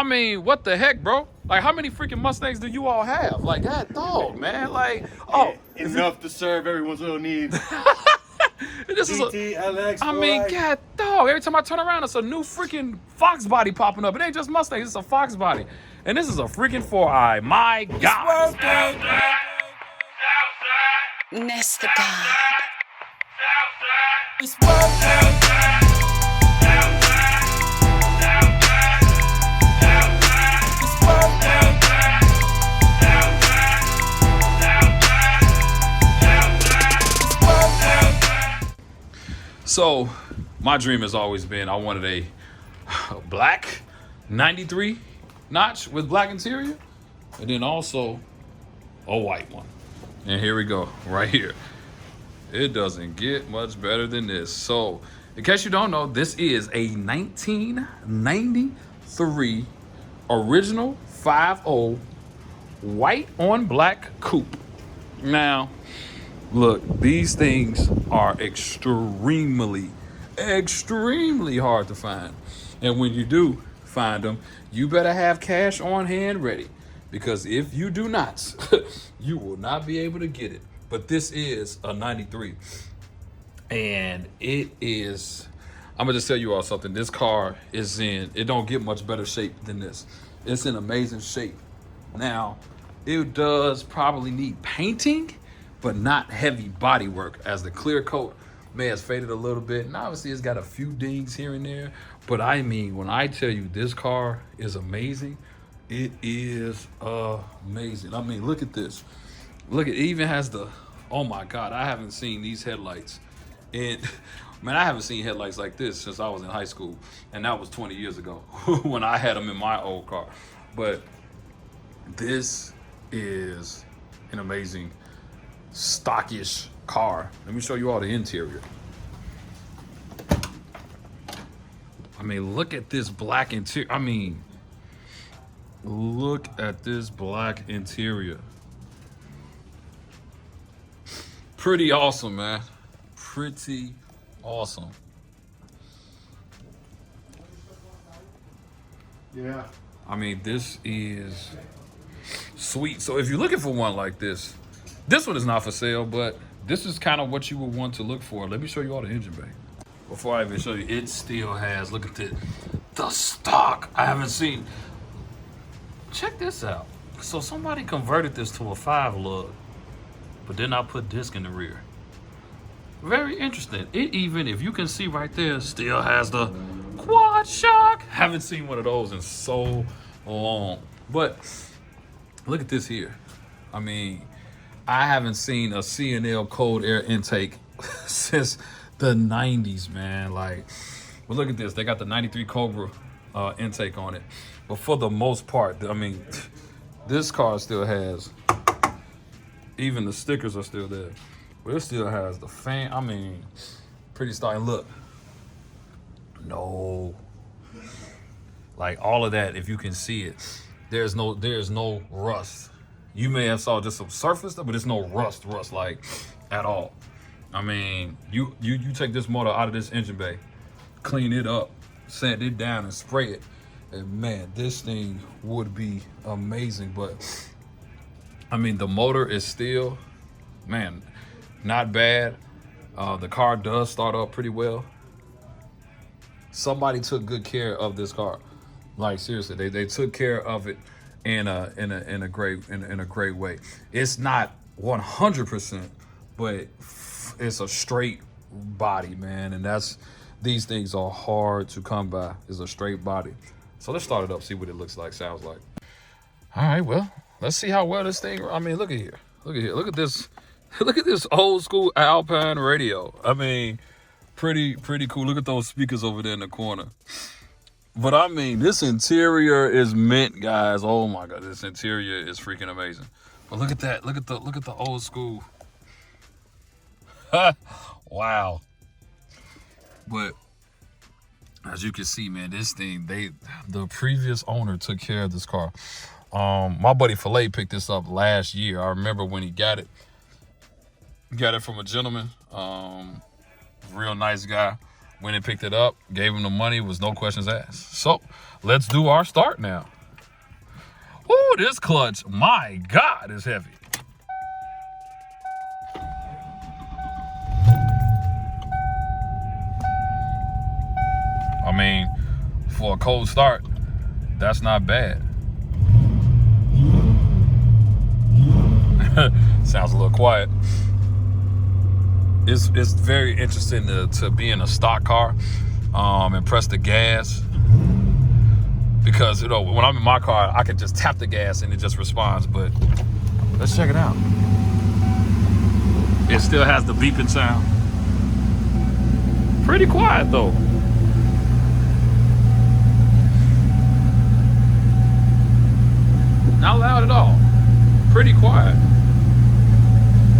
I mean, what the heck, bro? Like, how many freaking Mustangs do you all have? Like, God dog, man. Like, oh. Enough to serve everyone's little needs. This is GT, LX, I mean, God dog. Every time I turn around, it's a new freaking Fox body popping up. It ain't just Mustang, it's a Fox body. And this is a freaking 4i. My God. Nest the God. It's working. So, my dream has always been I wanted a black 93 notch with black interior, and then also a white one. And here we go, right here. It doesn't get much better than this. So, in case you don't know, this is a 1993 original 5.0 white on black coupe. Now, look, these things are extremely hard to find. And when you do find them, you better have cash on hand ready. Because if you do not, you will not be able to get it. But this is a 93. And it is, I'm going to just tell you all something. This car is it don't get much better shape than this. It's in amazing shape. Now, it does probably need painting, but not heavy body work, as the clear coat may have faded a little bit. And obviously it's got a few dings here and there. But I mean, when I tell you this car is amazing, it is amazing. I mean, look at this. Look, it even has the, oh my God, I haven't seen these headlights. And man, I haven't seen headlights like this since I was in high school. And that was 20 years ago when I had them in my old car. But this is an amazing stockish car. Let me show you all the interior. I mean, look at this black interior. I mean, look at this black interior. Pretty awesome, man. Pretty awesome. Yeah. I mean, this is sweet. So if you're looking for one like this one is not for sale, but this is kind of what you would want to look for. Let me show you all the engine bay. Before I even show you, it still has, look at the stock. I haven't seen. Check this out. So somebody converted this to a 5-lug, but then I put disc in the rear. Very interesting. It even, if you can see right there, still has the quad shock. Haven't seen one of those in so long. But look at this here. I mean, I haven't seen a C&L cold air intake since the 90s, man. Like, but look at this. They got the 93 Cobra intake on it. But for the most part, I mean, this car still has, even the stickers are still there. But it still has the fan. I mean, pretty stylish. Look. No. Like, all of that, if you can see it, there's no rust. You may have saw just some surface stuff, but there's no rust like at all. I mean, you take this motor out of this engine bay, clean it up, sand it down and spray it, and man, this thing would be amazing. But I mean, the motor is still, man, not bad. The car does start up pretty well. Somebody took good care of this car. Like, seriously, they took care of it in a great way. It's not 100%, but it's a straight body, man. And these things are hard to come by. It's a straight body. So let's start it up, see what it looks like, sounds like. All right, well, let's see how well this thing, I mean, look at here. Look at this. Look at this old school Alpine radio. I mean, pretty cool. Look at those speakers over there in the corner. But I mean, this interior is mint, guys. Oh my God, this interior is freaking amazing. But look at that. Look at the old school. Wow. But as you can see, man, this thing, the previous owner took care of this car. My buddy Filet picked this up last year. I remember when he got it. Got it from a gentleman, real nice guy. Went and picked it up, gave him the money, was no questions asked. So let's do our start now. Ooh, this clutch, my God, is heavy. I mean, for a cold start, that's not bad. Sounds a little quiet. It's very interesting to be in a stock car and press the gas, because, you know, when I'm in my car, I can just tap the gas and it just responds. But let's check it out. It still has the beeping sound. Pretty quiet though. Not loud at all. Pretty quiet.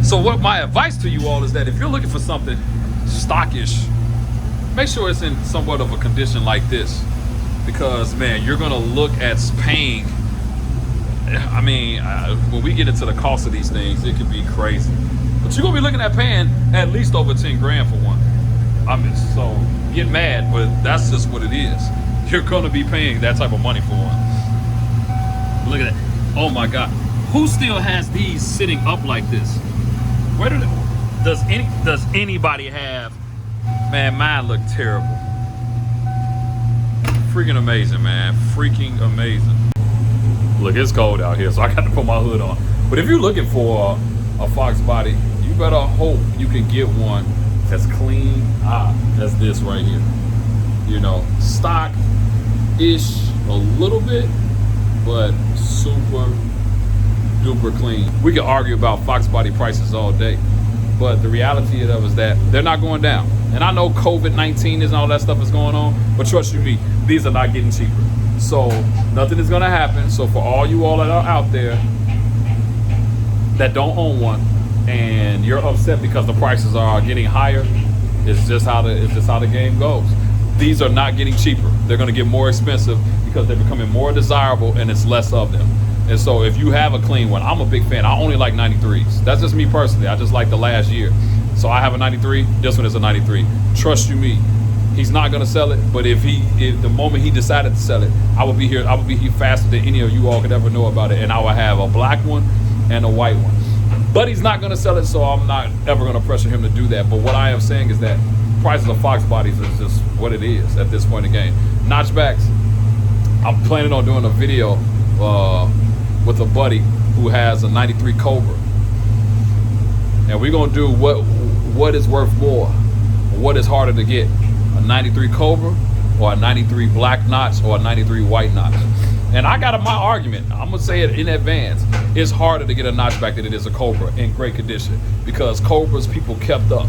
So what my advice to you all is that if you're looking for something stockish, make sure it's in somewhat of a condition like this, because man, you're gonna look at paying. I mean, when we get into the cost of these things, it can be crazy. But you're gonna be looking at paying at least over 10 grand for one. I mean, so get mad, but that's just what it is. You're gonna be paying that type of money for one. Look at that. Oh my God. Who still has these sitting up like this? Where does anybody have? Man, mine look terrible. Freaking amazing, man. Freaking amazing. Look, it's cold out here, so I got to put my hood on. But if you're looking for a Fox body, you better hope you can get one that's clean as this right here. You know, stock-ish a little bit, but super duper clean. We could argue about Fox body prices all day, but the reality of it is that they're not going down. And I know COVID-19 and all that stuff is going on, but trust you me, these are not getting cheaper. So nothing is gonna happen. So for all you all that are out there that don't own one and you're upset because the prices are getting higher, it's just how the game goes. These are not getting cheaper. They're gonna get more expensive because they're becoming more desirable and it's less of them. And so if you have a clean one, I'm a big fan. I only like 93s. That's just me personally. I just like the last year. So I have a 93. This one is a 93. Trust you me, he's not gonna sell it. But if the moment he decided to sell it, I would be here faster than any of you all could ever know about it. And I would have a black one and a white one. But he's not gonna sell it, so I'm not ever gonna pressure him to do that. But what I am saying is that prices of Fox bodies is just what it is at this point in the game. Notchbacks, I'm planning on doing a video with a buddy who has a 93 Cobra, and we're gonna do what is worth more, what is harder to get, a 93 Cobra or a 93 black notch or a 93 white notch. And I got my argument. I'm gonna say it in advance. It's harder to get a notchback than it is a Cobra in great condition, because Cobras people kept up.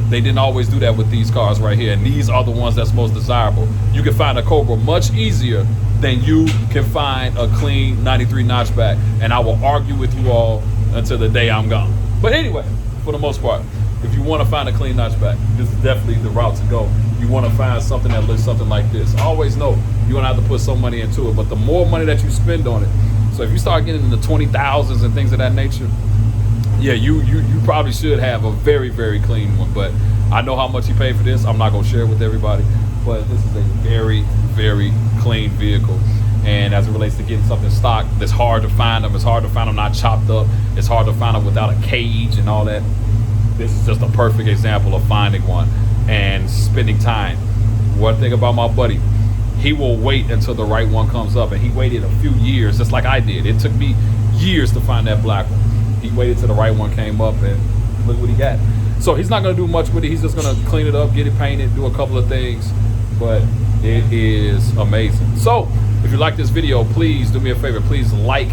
They didn't always do that with these cars right here, and these are the ones that's most desirable. You can find a Cobra much easier than you can find a clean 93 notchback, and I will argue with you all until the day I'm gone. But anyway, for the most part, if you want to find a clean notchback, this is definitely the route to go. You want to find something that looks something like this. Always know you're gonna have to put some money into it, but the more money that you spend on it, so if you start getting into 20,000s and things of that nature, yeah, you probably should have a very, very clean one. But I know how much he paid for this. I'm not gonna share it with everybody, but this is a very, very clean vehicle. And as it relates to getting something stock, it's hard to find them. It's hard to find them not chopped up. It's hard to find them without a cage and all that. This is just a perfect example of finding one and spending time. One thing about my buddy, he will wait until the right one comes up, and he waited a few years, just like I did. It took me years to find that black one. He waited till the right one came up, and look what he got. So he's not gonna do much with it. He's just gonna clean it up, get it painted, do a couple of things, but it is amazing. So if you like this video, please do me a favor. Please like,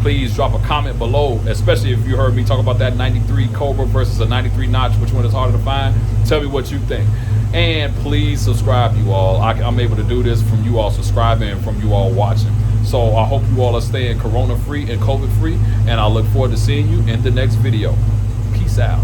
please drop a comment below, especially if you heard me talk about that 93 Cobra versus a 93 notch, which one is harder to find. Tell me what you think. And please subscribe, you all. I'm able to do this from you all subscribing and from you all watching. So I hope you all are staying corona free and COVID free, and I look forward to seeing you in the next video. Peace out.